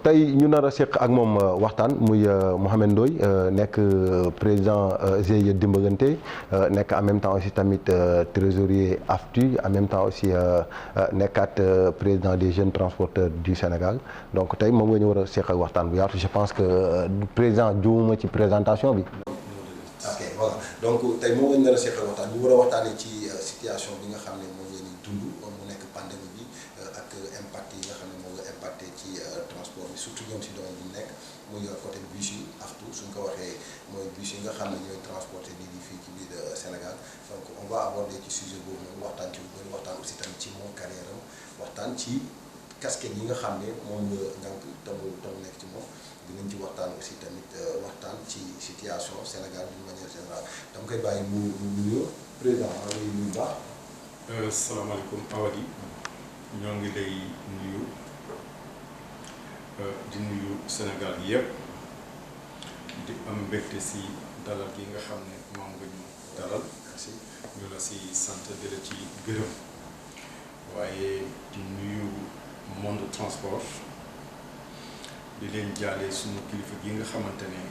tey ñu nar a seq ak moom waxtaan muy Mouhamed Ndoye nekk président GIE Dimbalante nekk en même temps aussi tamit trésorier AFTU en même temps aussi nekkaat président des jeunes transporteurs du Sénégal donc tey moom nga ñu war a seq ak waxtaan bu yaatu je pense que président juumuma ci présentation bi. ok voilà donc tey moom nga ñu nar a seq ak waxtaan ñu war a waxtaanee ci situation bi nga xam ne moom ngeen di dund mu nekk pandémie bi ak impact yi nga xam ne moom nga impacté ci transport bi surtout ñoom si domaine bi ñu nekk muy côté bus yi AFTU suñ ko waxee mooy bus yi nga xam ne ñooy transporté nit ñi fii ci biir Sénégal donc on va aborder ci sujet boobu noonu waxtaan ci lu bëri waxtaan aussi tamit ci moom carrière am waxtaan ci casquette yi nga xam ne moom la ngànk tamu nekk ci moom dinañ ci waxtaan aussi tamit waxtaan ci situation Sénégal d'une manière générale dama koy bàyyi mu nuyoo président maa ngi lay nuyu baax. salaamaaleykum Awadi ñoo ngi lay nuyu di nuyu Sénégal gi yëpp di am mbégte si dalal gi nga xam ne moom nga ñu dalal ñu la si sant di la ci gërëm waaye di nuyu monde transport di leen jaale suñu kilifa gi nga xamante ne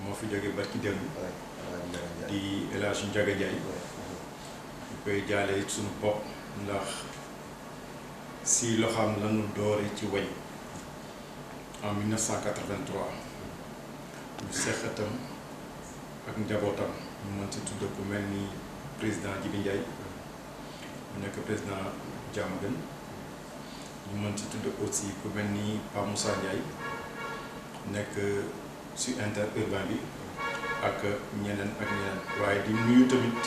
moo fi jóge barki démb di El Hadj Ndiaga Ndiaye ñu koy jaale suñu bopp ndax si loxoom lañu doore ci way en 1983 ñu seqatam ak njabootam ñu mën si tudd ku mel ni président Djibi Ndiaye mu nekk président Diamaguène ñu mën si tudd aussi ku mel ni Pape Moussa Ndiaye nekk si interurbain bi ak ñeneen waaye di nuyu tamit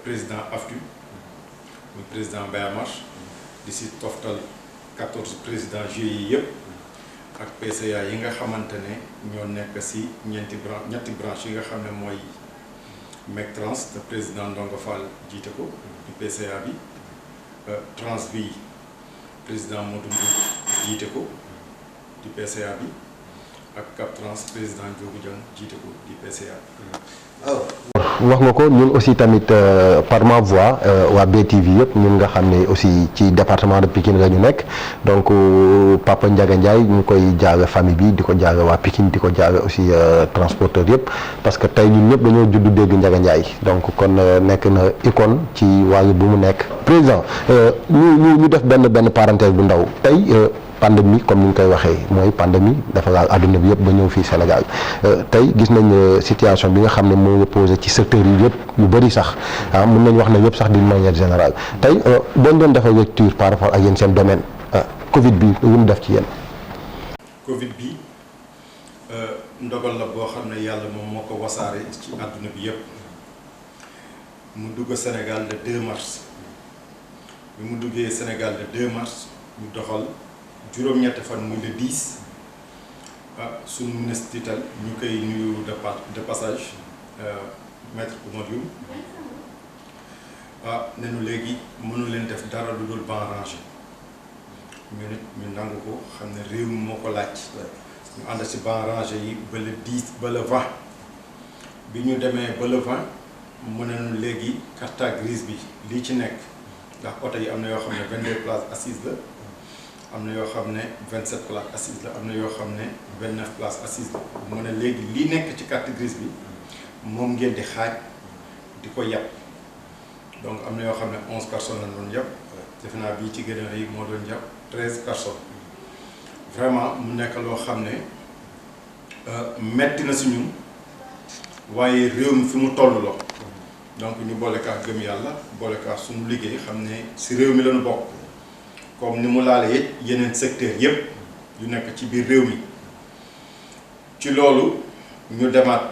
président AFTU muy président Bayamar di si toftal 14 président GIE yëpp ak PCA yi nga xamante ne ñoo nekk si ñetti branche yi nga xam ne mooy MECTRANS te président Ndongo Fall jiite ko di PCA bi Trans bi président Modou Mbour jiite ko di PCA bi ak CAPTRANS président Ndiogou Dieng jiite ko di PCA. wax nga ko ñun aussi tamit par ma voix waa BTV yëpp ñun nga xam ne aussi ci département de Pikine la ñu nekk donc Papa Ndiaga Ndiaye ñu koy jaale famille bi di ko jaale waa Pikine di ko jaale aussi transporteur yëpp parce que tey ñun ñëpp dañoo judd dégg Ndiaga Ndiaye donc kon nekk na icône ci wàllu bu mu nekk. président ñu def benn parenthèse bu ndaw tey. pandémie comme ni ñu koy waxee mooy pandémie dafa laal àdduna bi yëpp ba ñëw fii Sénégal tey gis nañ situation bi nga xam ne moo nga posé ci secteur yi yëpp yu bëri sax mën nañu wax ne yëpp sax d'une manière générale tey boo doon defal lecture par rapport ak yéen seen domaine Covid bi lu mu def ci yéen. Covid bi ndogal la boo xam ne yàlla moom moo ko wasaare ci àdduna bi yëpp mu dugg Sénégal le 2 mars bi mu duggee Sénégal le 2 mars ñu doxal. juróom-ñetti fan muy le 10 suñu ministre tiital ñu koy nuyu de passage maître Oumar Youm ne nu léegi mënu leen def dara lu dul ban rangé ñu nit ñu nangu ko xam ne réew mi moo ko laaj ñu ànd si ban rangé yi ba le 10 ba le 20 bi ñu demee ba le 20 mu ne nu léegi carte grise bi lii ci nekk ndax oto yi am na yoo xam ne 22 places assises la am na yoo xam ne 27 places assises la am na yoo xam ne 29 places assises la mu ne léegi lii nekk ci carte grise bi moom ngeen di xaaj di ko yàpp donc am na yoo xam ne 11 personnes lañ doon yàpp defe naa bii ci gën a rëy moo doon yàpp 13 personnes vraiment mu nekk loo xam ne metti na si ñun waaye réew mi fi mu toll la donc ñu boole kaa gëm yàlla boole kaa suñu liggéey xam ne si réew mi lañu bokk. comme ni mu laale it yeneen secteur yëpp yu nekk ci biir réew mi ci loolu ñu demaat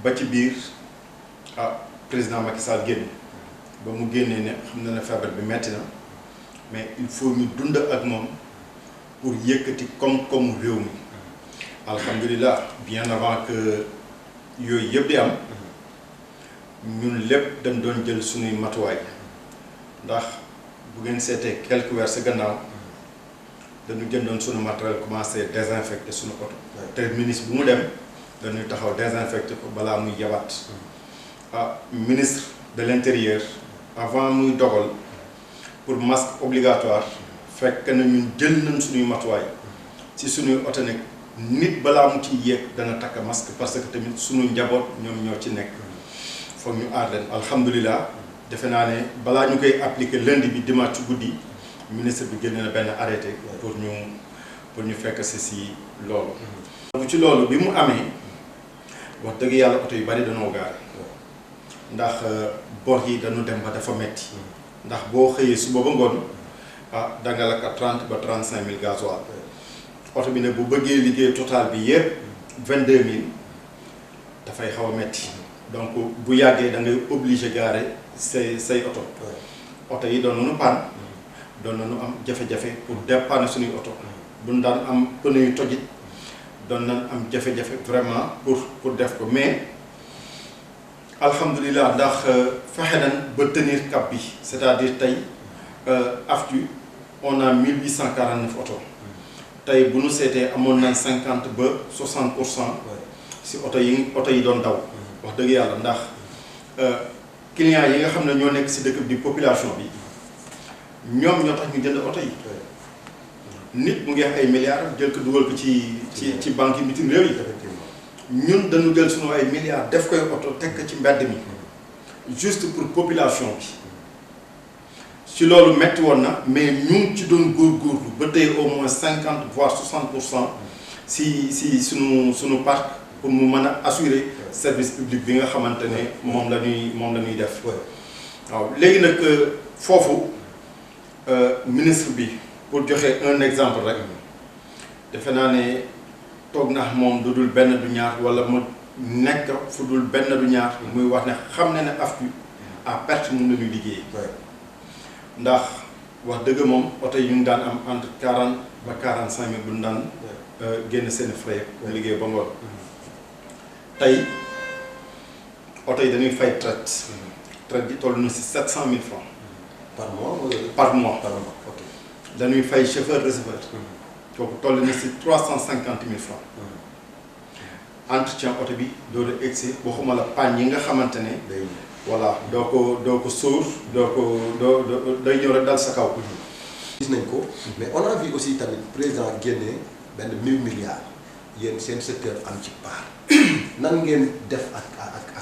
ba ci biir président Macky Sall génn ba mu génnee ne xam na ne feebar bi metti na mais il faut ñu dund ak moom pour yëkkati koom-koomu réew mi alhamdulilah bien avant que yooyu yëpp di am ñun lépp dañ doon jël suñuy matuwaay ndax. bu ngeen seetee quelques weer si gannaaw dañu jëndoon suñu matériel commencé désinfecté suñu oto te ministre bu mu dem dañuy taxaw désinfecté ko balaa muy yabaat ministre de l'intérieur avant muy dogal pour masque obligatoire fekk na ñun jël nañ suñuy matuwaay ci suñuy oto nekk nit balaa mu ci yéeg dana takk masque parce que tamit suñu njaboot ñoom ñoo ci nekk foog ñu aar leen alhamdulilah defe naa ne balaa ñu koy appliquer lundi bi dimanche ci guddi ministre bi génne na benn arrêté pour ñu fekk si loolu. donc ci loolu bi mu amee wax dëgg yàlla oto yu bari dañoo gaare ndax bor yi dañu dem ba dafa metti ndax boo xëyee suba ba ngoon danga la ka 30 ba 35 000 gasoil oto bi ne bu bëggee liggéey total bi yëpp 22 000 dafay xaw a metti donc bu yàggee da ngay obligé garer say oto yi doon nañu panne doon nañu am jafe-jafe pour dépanner suñuy oto buñ daan am pneu yu tojit doon nañ am jafe-jafe vraiment pour def ko mais alhamdulilah ndax fexe nañ ba tenir cap bi c'est-à-dire tey AFTU on a 1849 oto tey bu ñu seetee amoon nañ 50 ba 60% si oto yi doon daw wax dëgg yàlla ndax clients yi nga xam ne ñoo nekk si dëkk bi population bi ñoom ñoo tax ñu jënd oto yi nit mu ngi ay milliards jël ko dugal ko ci banque yi bitim réew yi ñun dañu jël sunu ay milliards def koy oto teg ko ci mbedd mi juste pour population bi ci loolu metti woon na mais ñu ngi ci doon góorgóorlu ba tey au moins 50 voire 60% si sunu parc pour mu mën a assurer service public bi nga xamante ne moom la ñuy def waaw léegi nag foofu ministre bi pour joxe un exemple rek defe naa ne toog na moom du dul benn du ñaar wala mu nekk fu dul benn du ñaar muy wax ne xam ne AFTU à perte mun nañu liggéey ndax wax dëgg moom oto yi ñu ngi daan am entre 40 ba 45 000 bu ñu daan génn seen frais liggéey ba ngoon tey oto yi dañuy fay traite bi toll na si 700 000 francs par mois ok dañuy fay chauffeur receveur kooku toll na si 350 000 francs entretien oto bi doo de egsi waxuma la panne yi nga xamante ne voilà doo ko sóor doo day ñëw rek dal sa kaw gis nañ ko mais on a vu aussi tamit président génne benn 1000 milliards yéen seen secteur am ci part nan ngeen def ak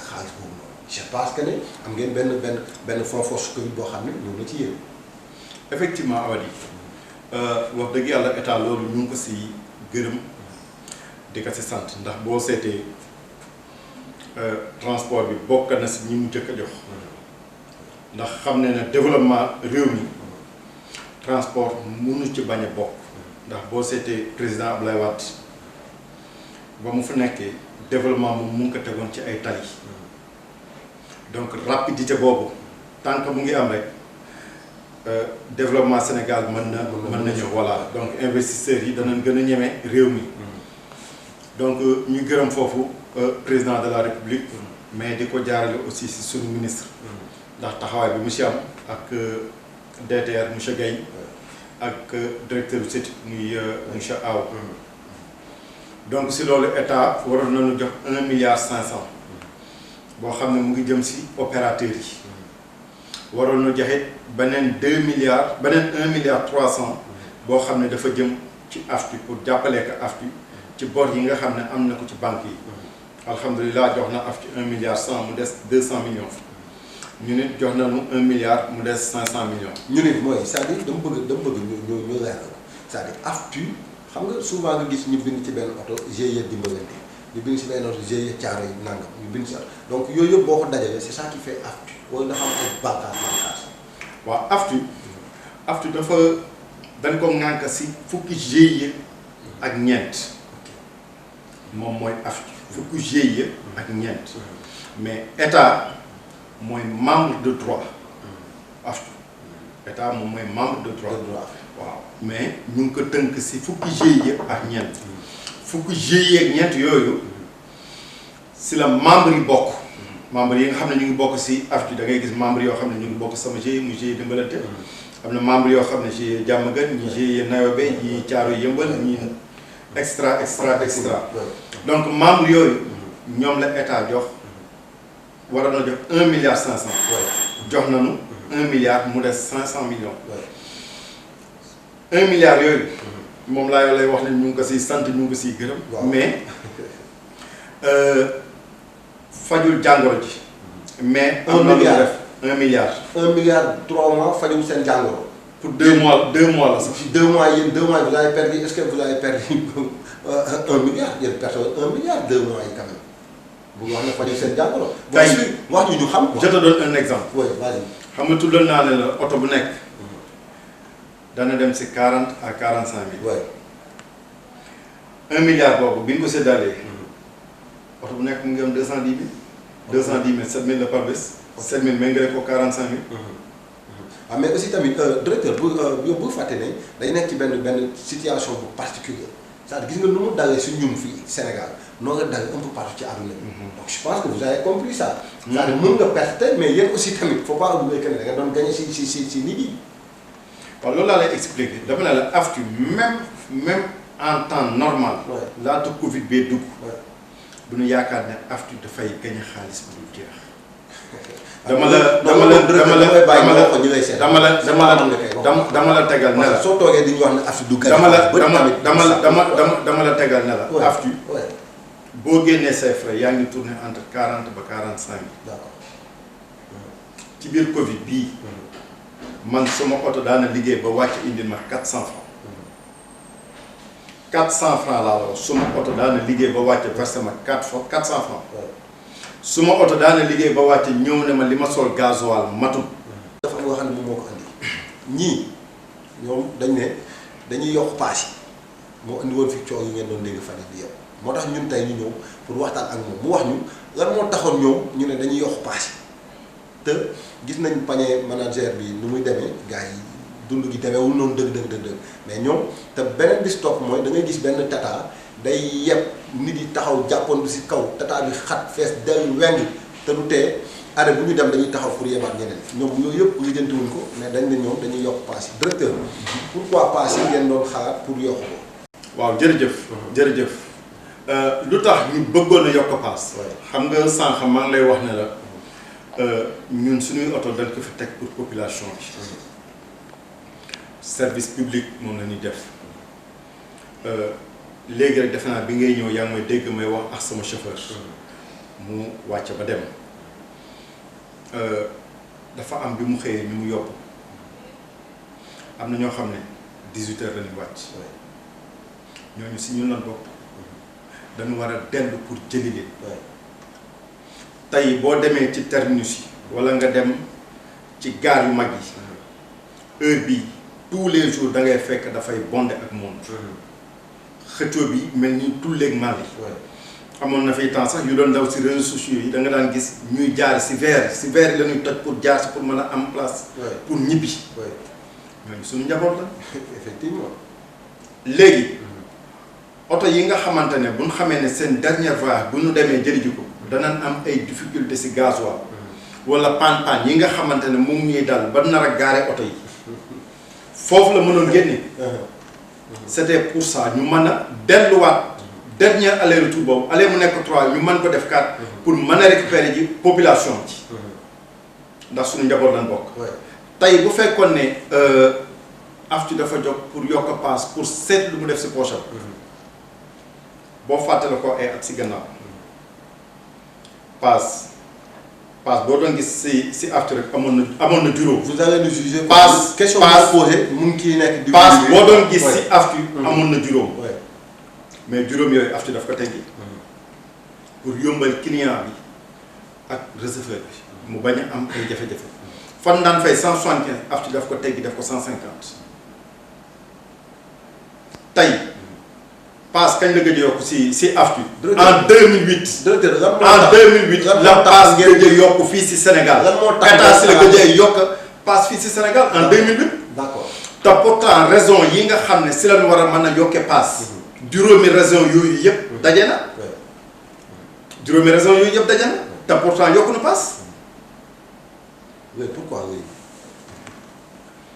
xaalis boobu noonu je pense que ne am ngeen benn fonds force Covid boo xam ne ñëw na ci yéen. effectivement Awadi wax dëgg yàlla état loolu ñu ngi ko si gërëm di ko si sant ndax boo seetee transport bi bokk na si ñi mu jëkk a jox ndax xam ne ne développement réew mi transport mënu ci bañ a bokk ndax boo seetee président Abdoulaye Wade ba mu fa nekkee développement moom mu ngi ko tegoon ci ay tali donc rapidité boobu tant que mu ngi am rek développement Sénégal mën na ñëw voilà donc investisseurs yi danañ gën a ñeme réew mi donc ñu gërëm foofu président de la République mais di ko jaarale aussi si suñu ministre ndax taxawaay bi monsieur am ak DTR monsieur Guèye ak directeur du CETUD muy monsieur Aw donc si loolu état waroon nañu jox 1,5 milliard boo xam ne mu ngi jëm si opérateurs yi waroon na joxe beneen 2 milliards beneen 1,3 milliard boo xam ne dafa jëm ci AFTU pour jàppale ko AFTU ci bor yi nga xam ne am na ko ci banque yi alhamdulilah jox na AFTU 1,1 milliard mu des 200 millions ñu nit jox nañu 1 milliard mu des 500 millions. ñu nit mooy c'est-à-dire dama bëgg ñu leeral c'est-à-dire AFTU xam nga souvent nga gis ñu bind ci benn oto GIE dimbalante ñu bind ci benn oto GIE caaro yi nangam ñu bind ci donc yooyu yëpp boo ko dajalee c'est ça qui fait AFTU wala dafa am ay bànqaas. waaw AFTU dafa dañ ko ŋànk si fukki GIE ak ñeent moom mooy AFTU fukki GIE ak ñeent mais état mooy membre de droit AFTU état moom mooy membre de droit waaw mais ñu ngi ko tënk si fukki GIE ak ñeent fukki GIE ak ñeent yooyu si la membre yi bokk membre yi nga xam ne ñu ngi bokk si AFTU da ngay gis membre yoo xam ne ñu ngi bokk sama GIE muy GIE dimbalante am na membre yoo xam ne GIE Diamaguène ñi GIE Nayobe ñi Thiaroye Yeumbeul ñi extra donc membre yooyu ñoom la état jox waroon na jox 1,5 milliard jox nañu 1 milliard mu des 500 millions 1 milliard yooyu. moom laa lay wax ne ñu ngi ko siy sant ñu ngi ko siy gërëm. mais fajul jàngoro ji. mais 1 milliard def 1 milliard. 1 milliard 3 mois fajul seen jàngoro. pour 2 mois 2 mois la sax. Si 2 mois yéen 2 mois vous avez perdu est-ce que vous avez perdu 1 milliard yéen personne 1 milliard 2 mois yi quand même bu wax ne fajul seen jàngoro. tey wax ñu xam quoi. je te donne un exemple. oui vas-y. xam nga tuddal naa ne la oto bu nekk. dana dem si 40 à 45 mille. oui. 1 milliard boobu bi ñu ko séddalee. oto bu nekk mu ngi am 210 mille. 210 mille 7 000 la par bés. 7 000 méngale ko 45 mille. ah mais aussi tamit directeur bu fàtte ne day nekk ci benn situation bu particulière c'est-à-dire gis nga nu mu dalee su ñun fii Sénégal noo nga dalee un peu partout ci àdduna bi. donc je pense que vous avez compris ça. c'est-à-dire mën nga perte mais yéen aussi tamit faut pas oublier que ne da nga doon gagné si nit yi. waaw loolu laa lay expliquer dafa ne la AFTU même en temps normal. laata Covid bee dugg. du ñu yaakaar ne AFTU dafay gagné xaalis bu dul jeex. dama la tegal ne la soo toogee di ñu wax ne AFTU du gagné. dama la tegal ne la AFTU. boo génnee say frais yaa ngi tourné entre 40 ba 45 mille. d'accord. ci biir Covid bii. man sama oto daana liggéey ba wàcc indil ma 400 francs. 400 francs laa la wax suma oto daana liggéey ba wàcc versé ma 400 francs. suma oto daana liggéey ba wàcc ñëw ne ma li ma sol gasoil matul. dafa am nga xam ne moom moo ko andi ñii ñoom dañ ne dañuy yokk paas yi moo andi woon fi coow yi ngeen doon dégg fan yii yëpp moo tax ñun tey ñu ñëw pour waxtaan ak moom mu wax ñu lan moo taxoon ñoom ñu ne dañuy yokk paas yi te gis nañ panier manager bi nu muy demee gars yi dund gi demeewul noonu dëgg mais ñoom te beneen bis topp mooy da ngay gis benn tata day yeb nit yi taxaw jàppoon bi si kaw tata bi xat fees dellu weng te du tee arrêt bu ñu dem dañuy taxaw pour yebaat ñeneen ñoom yooyu yëpp lijjantiwuñ ko mais dañ ne ñoom dañuy yokk paas yi directeur pourquoi paas yi ngeen doon xalaat pour yokk ko. waaw jërëjëf lu tax ñu bëggoon a yokk paas. xam nga sànq maa ngi lay wax ne la ñun suñuy oto dañ ko fi teg pour population bi. service public moom la ñuy def léegi rek defe naa bi ngay ñëw yaa ngi may dégg may wax ak sama chauffeur. mu wàcc ba dem. dafa am bi mu xëyee ñu mu yóbbu am na ñoo xam ne 18 heures la ñuy wàcc ñooñu si ñun lan bokk dañu war a dellu pour jëli leen tey boo demee ci terminus yi wala nga dem ci gaar yu mag yi heure bii tous les jours da ngay fekk dafay bondé ak monde xëccoo bi mel ni tulleeg mal yi amoon na fi temps sax yu doon daw si réseaux sociaux yi da nga daan gis ñuy jaar si verre yi la ñuy toj pour jaar si pour mën a am place. pour ñibbi. ñooñu suñu njaboot la. effectivement. léegi oto yi nga xamante ne bu ñu xamee ne seen dernière voyage bu ñu demee jëli ji ko danañ am ay difficulté si gasoil wala panne yi nga xamante ne moom ñuy dal ba nar a gaare oto yi foofu la mënoon génne. c'était pour ça ñu mën a delluwaat. dernier aller-retour boobu aller mu nekk 3 ñu mën ko def 4 pour mën a récupérer ji population ci ndax suñu njaboot lañ bokk. tey bu fekkoon ne AFTU dafa jóg pour yokk paas pour seet lu mu def si poche am boo fàttale ko ay at si gannaaw paas boo doon gis si AFTU rek amoon na juróom. vous allez nous juger. paas question bu posé mu ngi kii nekk. paas boo doon gis si AFTU amoon na juróom. mais juróom yooyu AFTU daf ko teggi pour yombal client bi ak receveur bi mu bañ a am ay jafe-jafe fan daan fay 175 AFTU daf ko teggi daf ko 150 tey paas kañ la gëj a yokk si AFTU. en 2008. directeur en 2008 la paas gëj a yokk fii si Sénégal. lan moo tax état si la gëj a yokk paas fii si Sénégal en 2008. d'accord te pourtant raison yi nga xam ne si lañ war a mën a yokkee paas. juróomi raison yooyu yëpp daje na juróomi raison yooyu yëpp daje na te pourtant yokku na paas. oui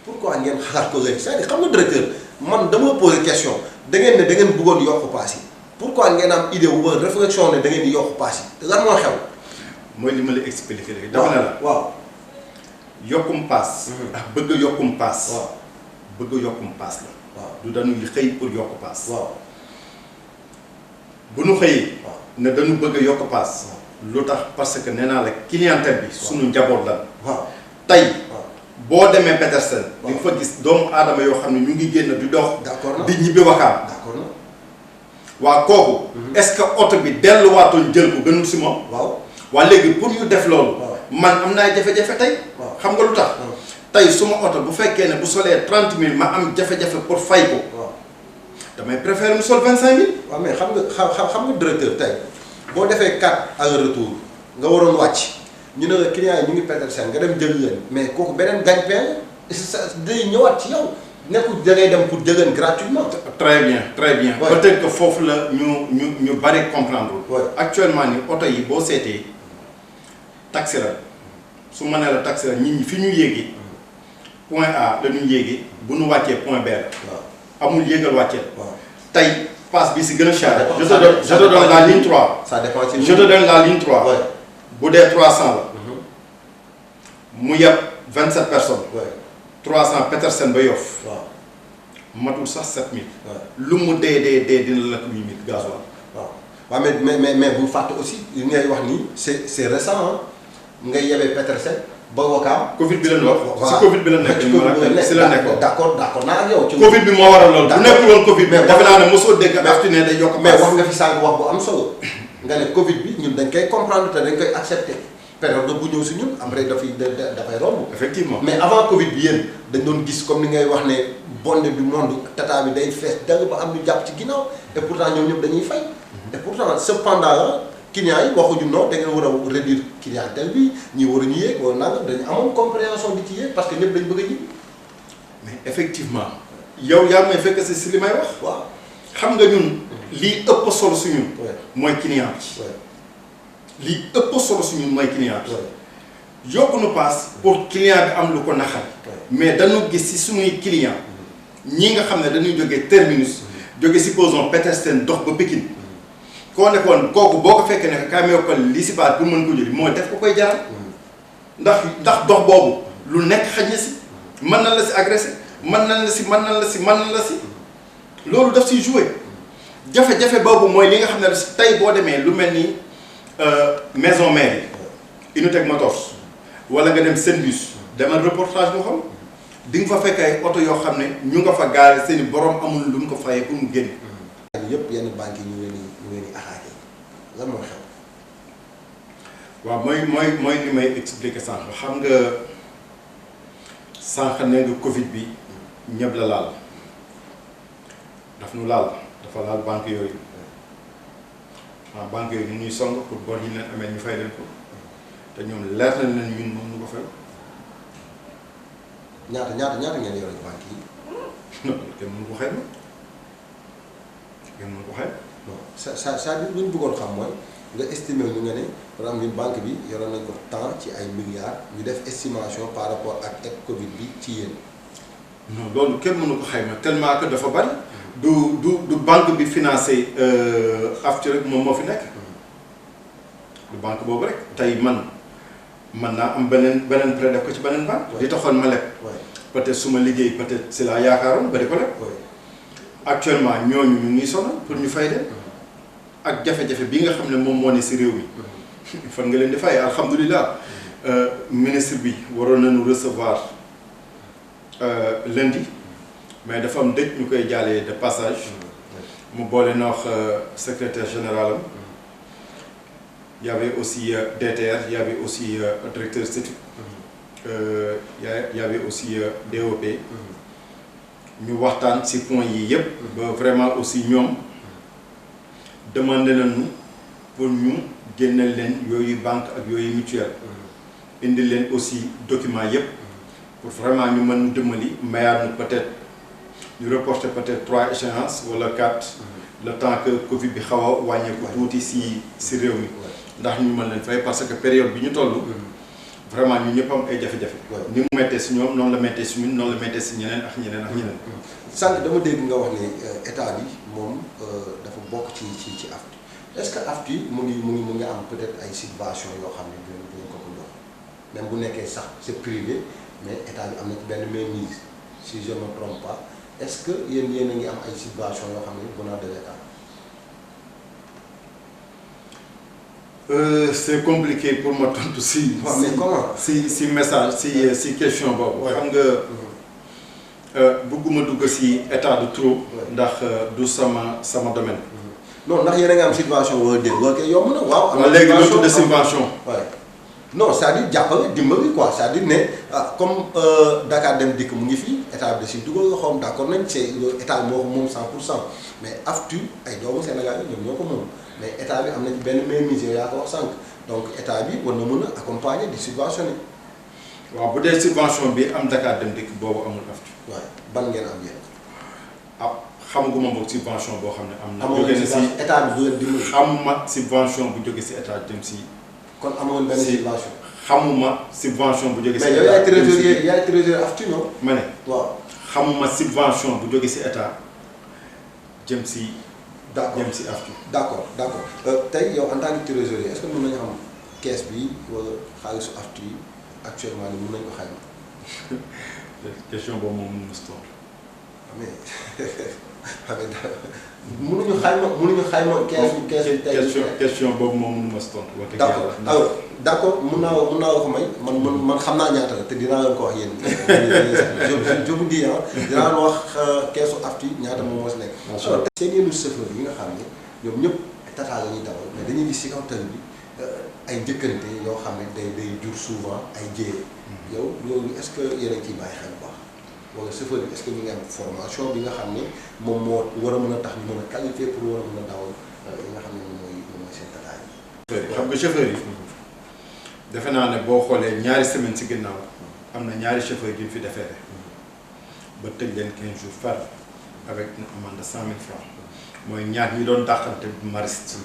pourquoi ngeen xalaat ko léegi c'est-à-dire xam nga directeur man dama poser question da ngeen ne da ngeen bëggoon yokk paas yi pourquoi ngeen am idée wu ba réflexion ne da ngeen di yokk paas yi lan moo xew. mooy li ma la expliqué léegi. dama ne la waaw yokkum paas. ak bëgg a yokkum paas. bëgg a yokkum paas la. waaw du dañuy xëy pour yokk paas. waaw bu nu xëyee. waaw ne dañu bëgg a yokk paas. lu tax parce que nee naa la clientèle bi. suñu njaboot la. waaw tey. waaw boo demee Petersen. waaw di nga fa gis doomu aadama yoo xam ne ñu ngi génn di dox. d'accord na di ñibbi Wakaam. d'accord na. waa kooku. est-ce que oto bi delluwaatoon jël ko gënul si moom. waaw waa léegi pour ñu def loolu. waaw man am naa jafe-jafe tey. waaw xam nga lu tax. tey suma oto bu fekkee ne bu solee 30 000 ma am jafe-jafe pour fay ko. waaw damay préférer mu sol 25 000. waaw mais xam nga directeur tey boo defee 4 aller-retour nga waroon wàcc ñu ne la client yi ñu ngi Petersen nga dem jël leen mais kooku beneen gagne-pain sa day ñëwaat ci yow nekkul da ngay dem pour jëleen gratuitement. très bien très bien. Ouais. peut-être que foofu la ñu bari comprendre. Ouais. actuellement ni oto yi boo seetee taxi la su ma nee la taxi la nit ñi fi ñu yéegi point A la ñu yéegi bu ñu wàccee point B la. waaw amul yéegal wàccee. waaw tey passe bi si gën a cher. je Ça te donne la ligne 3. ça dépend ci je te donne la ligne 3. ouais bu dee 300 la. mu yeb 27 personnes. ouais 300 Petersen ba Yoff. waaw matul sax 7000. waaw lu mu dee dina la ko 8000 gasoil. waaw mais bu fàtte aussi li ngay wax nii c'est récent ngay yebee Petersen ba Wakaam. Covid bi la ñu wax. si Covid bi la nekk si la nekkoon. d'accord naa ak yow. ci Covid bi moo waral loolu. bu nekkul woon Covid bi. mais defe naa ne mosoo dégg aftu ne day yokk. mais wax nga fi sànq wax bu am solo nga ne Covid bi ñun dañ koy comprendre te dañ koy accepter période bu ñëw si ñun après dafay romb. effectivement mais avant Covid bi yéen dañ doon gis comme ni ngay wax ne bonde du monde tata bi day fees danga ba am ñu jàpp ci ginnaaw et pourtant ñoom ñëpp dañuy fay. et pourtant cependant clients yi waxuñu non da ngeen war a réduire clientèle bi ñi waruñu yéeg wala nangam dañu amoon compréhension di ci yéeg parce que ñëpp dañ bëgg a ñibbi. mais effectivement yow yaa may fekk si li may wax. waaw xam nga ñun. lii ëpp solo su ñun. mooy client bi. lii ëpp solo su ñun mooy client bi. yokku nu paas pour client bi am lu ko naxal. mais dañu gis si suñuy client ñi nga xam ne dañuy jógee terminus. jóge supposons Petersen dox ba Pikine. koo nekkoon kooku boo ko fekkee ne kaay ko li si baat pour mën ko jëli mooy def ko koy jaral. ndax dox boobu lu nekk xaj na si. mën na la si agressé mën na la si. loolu daf siy joué. jafe-jafe boobu mooy li nga xam ne tey boo demee lu mel ni maison mère yi Unitec Motors wala nga dem Senbus demal reportage boo xam di nga fa fekk ay oto yoo xam ne ñu nga fa gaare seeni borom amul lu mu ko fayee pour mu génn. yëpp yenn banques yi ñu ngi leen di attaqué lan moo xew. waaw mooy li may expliquer sànq xam nga sànq ne nga Covid bi ñëpp la laal daf nu laal. dafa laal banque yooyu waaw banque yooyu ñu ñuy song pour bor yi leen amee ñu fay leen ko te ñoom leer nañ leen ñun moom ñu ko fay. ñaata ngeen yore banque yi. non kenn mënu ko xayma kenn mënu ko xayma. non c'est-à-dire lu ñu bëggoon xam mooy nga estimer ñu nga ne par exemple banque bi yoroon nañ ko temps ci ay milliards ñu def estimation par rapport ak Covid bi ci yéen. non loolu kenn mënu ko xayma tellement que dafa bari. du banque bi financé aftu rek moom moo fi nekk. du banque boobu rek tey man naa am beneen prêt def ko ci beneen banque. li taxoon ma leb. peut-être su ma liggéey peut-être si laa yaakaaroon ba di ko leb. actuellement ñooñu ñu ngi sonal pour ñu fay dem. ak jafe-jafe bi nga xam ne moom moo ne si réew mi. fan nga leen di fay alhamdulilah. ministre bi waroon nañu recevoir lundi. mais dafa am dëj ñu koy jaalee de passage mu boole na wax secrétaire général am y avait aussi DTR y avait aussi directeur statut y avait aussi DOP ñu waxtaan ci point yi yëpp ba vraiment aussi ñoom demandé nañu pour ñu génneel leen yooyu banque ak yooyu mutuelle indi leen aussi document yëpp pour vraiment ñu mën dimbali mayaat nu peut-être ñu reporter peut-être 3 échéances wala 4 le temps que Covid bi xaw a wàññeeku tuuti si réew mi ndax ñu mën leen fay parce que période bi ñu toll vraiment ñu ñëpp am ay jafe-jafe. ni mu mettee si ñoom noonu la mettee si ñun noonu la mettee si ñeneen ak ñeneen ak ñeneen. sànq dama dégg nga wax ne état bi moom dafa bokk ci AFTU est-ce que AFTU mu ngi am peut-être ay subventions yoo xam ne dinañ ko jox même bu nekkee sax c'est privé mais état bi am na ci benn mainmise si je ne me trompe pas est-ce que yéen a ngi am ay subventions yoo xam ne venant de l'État. C'est compliqué pour ma tontu si. mais comment si message si question boobu. xam nga bëgguma dugg si état de trop. ndax du sama domaine. non ndax yéen a ngi am subvention wala déet wala kay yomb na waaw. am na léegi lu tudd subvention. non c'est-à-dire jàppale dimbali quoi c'est-à-dire ne comme Dakar Dem Dikk mu ngi fii état bi da si dugal nga xam d'accord nañ c'est état bi moo ko moom 100% mais AFTU ay doomu Sénégal yi ñoom ñoo ko moom mais état bi am na ci benn mainmise yaa ko wax sànq donc état bi war na mën a accompagner di subventionner. waaw bu dee subvention bi am Dakar Dem Dikk boobu amul AFTU. waaw ban ngeen am yéen. xamaguma boog subvention boo xam ne am na. amoon na si état bi du leen dimbali. xamuma subvention bu jóge si état jëm si. kon amoon benn subvention. xamuma subvention bu jóge si. mais yow yaay trésorier AFTU non. ma ne. waaw xamuma subvention bu jóge si état jëm si. d'accord jëm si AFTU. d'accord tey yow en tant que trésorier est-ce que mën nañu xam caisse bi wala xaalisu AFTU yi actuellement ni mën nañu ko xayma. question boobu moom mënu ma si tontu. mais mënuñu xayma keesu question boobu moom mënu ma si tontu. wax dëgg d'accord yàlla alors d'accord mun naa la ko may man xam naa ñaata la te dinaa leen ko wax yéen je vous dis dinaa leen wax keesu AFTU ñaata moom moo si nekk. alors seen yenn chauffeur yi nga xam ne ñoom ñëpp Tata la ñuy dawal mais dañuy gis si kaw tali bi ay njëkkante yoo xam ne day jur souvent ay jéey. yow loolu est-ce que yéen a ngi ciy bàyyi xel bu baax wala chauffeur bi est-ce que ñu ngi am formation bi nga xam ne moom moo war a mën a tax ñu mën a qualifier pour war a mën a dawal li nga xam ne moom mooy seen Tata yi. xam nga chauffeur yi defe naa ne boo xoolee ñaari semaine si ginnaaw am na ñaari chauffeur yu ñu fi defeere ba tëj leen 15 jours ferme avec une amende de 100 000 francs mooy ñaar ñi doon dàqante mariste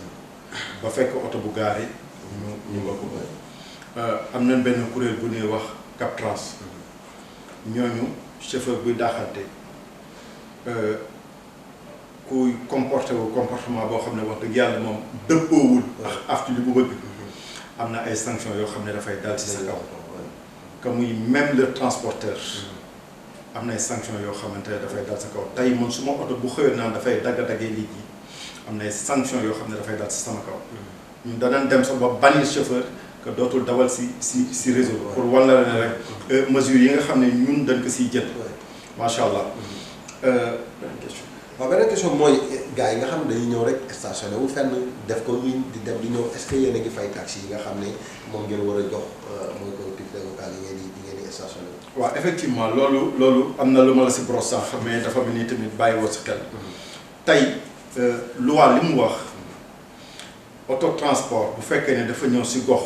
ba fekk oto bu gaare ñu nga ko am nañ benn kuréel bu ñuy wax Cap Trans ñooñu chauffeur buy dàqante kuy comportement boo xam ne wax dëgg yàlla moom dëppoowul ak AFTU li bu bëgg am na ay sanctions yoo xam ne dafay dal ci sa kaw que muy même le transporteur am na ay sanctions yoo xamante ne dafay dal sa kaw tey man su ma oto bu xëyoon naan dafay dagg-daggee liggéey am na ay sanctions yoo xam ne dafay dal ci sama kaw ñun danañ dem sax ba bannir chauffeur que dootul dawal si réseau pour wan la ne rek mesures yi nga xam ne ñun dañ ko siy jël macha allah. beneen question. waaw beneen question mooy gars yi nga xam ne dañuy ñëw rek stationné wu fenn def ko ligne di dem di ñëw est-ce que yéen a ngi fay taxi yi nga xam ne moom ngeen war a jox mooy collectivité locale yi ngeen di stationné wu. waaw effectivement loolu am na lu ma la si brosse sax mais dafa mel ni tamit bàyyi woo si xel. tey loi li mu wax autotransport bu fekkee ne dafa ñëw si gox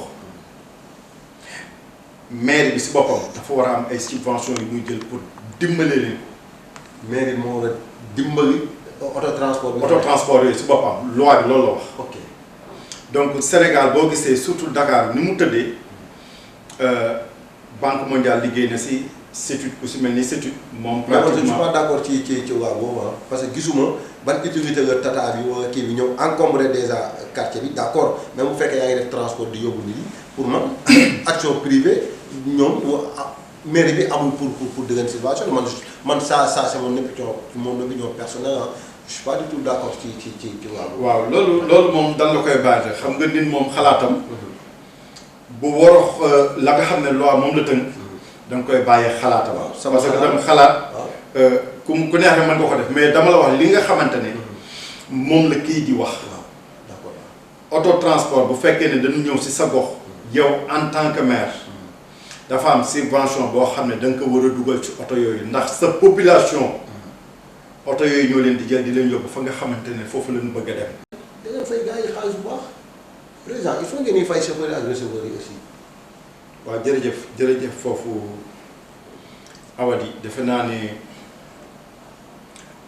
mairie bi si boppam dafa war a am ay subventions yu muy jël pour dimbale leen. mairie moo war a dimbali autotransport. autotransport yooyu si boppam loi bi loolu la wax. ok donc Sénégal boo gisee surtout Dakar ni mu tëddee Banque mondiale liggéey na si CETUD ku si mel ni CETUD moom. pratiquement je ne suis pas d'accord ci waa boobu parce que gisuma ban utilité la Tata bi wala kii bi ñëw encombrer déjà quartier bi d'accord même bu fekkee yaa ngi def transport di yóbbu nit yi pour man action privée ñoom mairie bi amul pour dëggan subvention man ça c'est mon opinion personnelle je suis pas du tout d'accord ci waaw loolu moom dan la koy bàyyi xam nga nit moom xalaatam bu warox la nga xam ne loi moom la tënk da nga koy bàyyi xalaatam parce que dama xalaat ku neex ne mën nga ko def mais dama la wax li nga xamante ne moom la kii di wax autotransport bu fekkee ne dañu ñëw si sa gox yow en tant que maire dafa am subvention boo xam ne da nga ko war a dugal ci oto yooyu ndax sa population oto yooyu ñoo leen di jël di leen yóbbu fa nga xamante ne foofu la ñu bëgg a dem. da ngeen fay gars yi xaalis bu baax président il faut ngeen di fay chauffeur ak receveur yi aussi. waaw jërëjëf foofu Awadi defe naa ne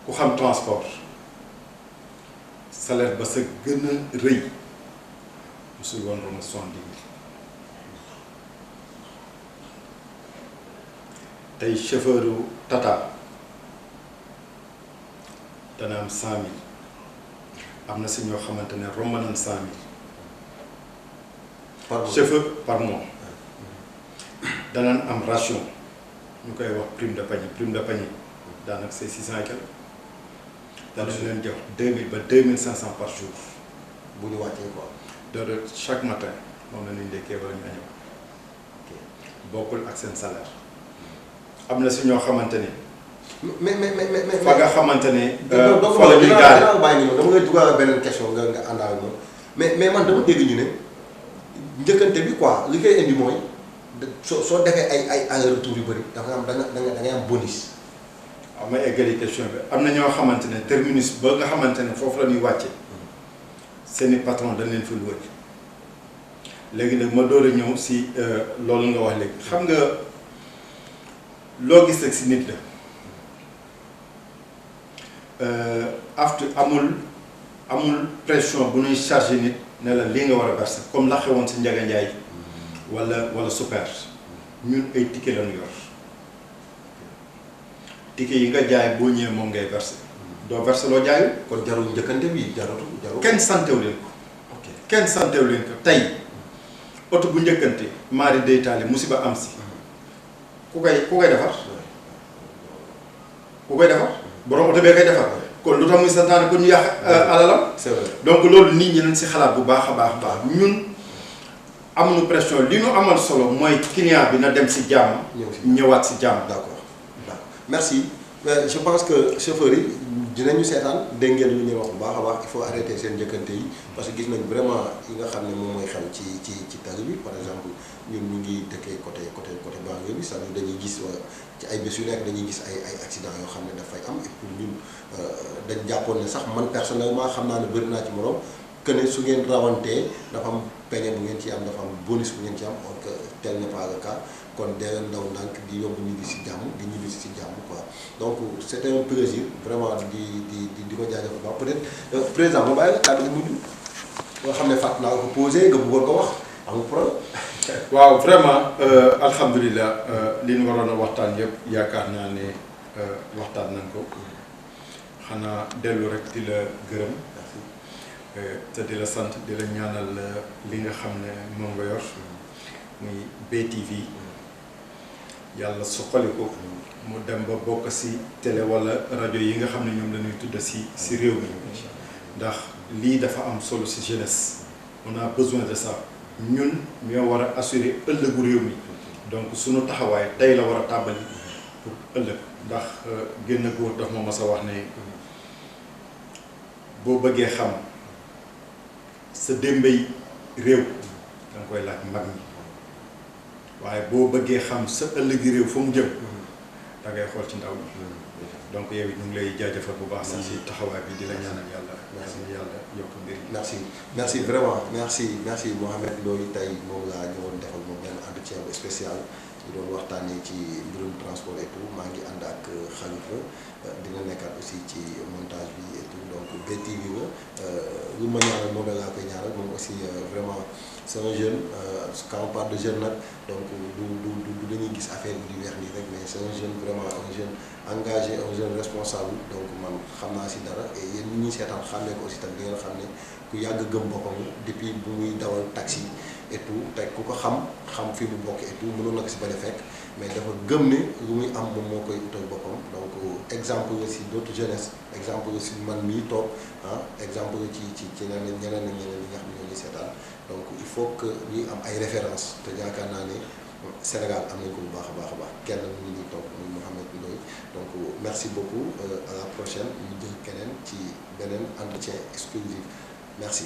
ku xam transport salaire ba sa gën a rëy mosul woon romb 70 000 tey chauffeuru Tata dana am 100 000 am na si ñoo xamante ne romb nañ 100 000. par mois chauffeur par mois danañ am ration ñu koy wax prime de panier daanaka c'est 600 et quelques dana leen jox 2000 ba 2500 par jour bu ñu wàccee quoi. de chaque matin moom la ñuy ndekkee wala ñu añoo bokkul ak seen salaire am na si ñoo xamante ni. mais fa nga xamante ne. fa la ñuy gaare bàyyi ñu dama ngay dugal beneen question nga àndaal moom mais man dama dégg ñu ne njëkkante bi quoi li koy indi mooy soo defee ay aller-retour yu bëri da ngay am bonus. waaw may eggali question bi am na ñoo xamante ne terminus ba nga xamante ne foofu la ñuy wàcce seeni patron dañ leen fi wër léegi nag ma door a ñëw si loolu nga wax léegi xam nga loo gis rek si nit la aftu amul pression bu ñuy chargé nit ne la lii nga war a verser comme la xewoon si Ndiaga Ndiaye wala super ñun ay ticket lañu yor ticket yi nga jaay boo ñëwee moom ngay verser doo verser loo jaayul. kon jarul njëkkante bi jarul. kenn santew leen ko. ok kenn santew leen ko tey oto bu njëkkante maari day taali musiba am si ku koy defar borom oto bee koy defar kon lu tax muy santaane ko ñu yàq alalam. c'est vrai donc loolu nit ñi nañ si xalaat bu baax a baax ñun amuñu pression li ñu amal solo mooy client bi na dem si jàmm. ñëwaat si jàmm. d'accord merci je pense que chauffeurs yi dinañu seetaan dégg ngeen lu ñuy wax bu baax a baax il faut arrêter seen njëkkante yi parce que gis nañ vraiment yi nga xam ne moom mooy xew ci tali bi par exemple ñun ñu ngi dëkkee côté banlieue bi sax dañuy gis ci ay bés yu nekk dañuy gis ay accident yoo xam ne dafay am et pour ñun dañ jàppoon ne sax man personnellement xam naa ne bëri naa ci morom que ne su ngeen rawantee dafa am peñe bu ngeen ci am dafa am bonus bu ngeen ci am or que tel n'est pas le cas kon dee ndaw ndànk di yóbbu ñibbi si jàmm di ñibbi si jàmm quoi donc c'était un plaisir vraiment di ko jaajëfal ba peut-être président ma bàyyi la kàddu gi mujj nga xam ne fàtt naa ko posé nga bëggoon ko wax amul problème. waaw vraiment alhamdulilah li ñu waroon a waxtaan yëpp yaakaar naa ne waxtaan nañ ko xanaa dellu rek di la gërëm te di la sant di la ñaanal li nga xam ne moom nga yor muy BTV yàlla suqali ko mu dem ba bokk si télé wala rajo yi nga xam ne ñoom la ñuy tudd si réew mi ndax lii dafa am solo si jeunesse on a besoin de ça ñun ñoo war a assurer ëllëgu réew mi donc suñu taxawaay tey la war a tàmbali pour ëllëg ndax génn góor daf ma mas a wax ne boo bëggee xam sa démbay réew da nga koy laaj mag ñi waaye boo bëggee xam sa ëllëgi réew fa mu jëm da ngay xool ci ndaw ñi donc yow it ñu ngi lay jaajëfal bu baax si taxawaay bi di la ñaanal yàlla yàlla yokk mbir yi merci vraiment merci Mouhamed Ndoye tey moom laa ñëwoon defal moom benn entretien bu spécial ñu doon waxtaanee ci mbirum transport et tout maa ngi ànd ak Khalifa dina nekkaat aussi ci montage bi et tout donc BTV la lu ma ñaanal moom laa koy ñaanal moom aussi vraiment c'est un jeune quand on parle de jeune nag donc du dañuy gis affaire bi di weex nii rek mais c'est un jeune vraiment un jeune engagé un jeune responsable donc man xam naa si dara et yéen ñi ñuy seetaan xàmmee ko aussi tamit di ngeen xam ne ku yàgg gëm boppam depuis bu muy dawal taxi et tout te ku ko xam fi mu bokk et tout mënoon na ko si bañ a fekk mais dafa gëm ne lu muy am moom moo koy utal boppam donc exemple la si d'autres jeunesse exemple la si man mii toog exemple la ci ñeneen ñi nga xam ne ñoo ngi seetaan donc il faut que ñuy am ay références te yaakaar naa ne Sénégal am nañ ko bu baax a baax kenn mu ngi ñuy toog muy Mouhamed Ndoye donc merci beaucoup à la prochaine ñu jël keneen ci beneen entretien exclusif merci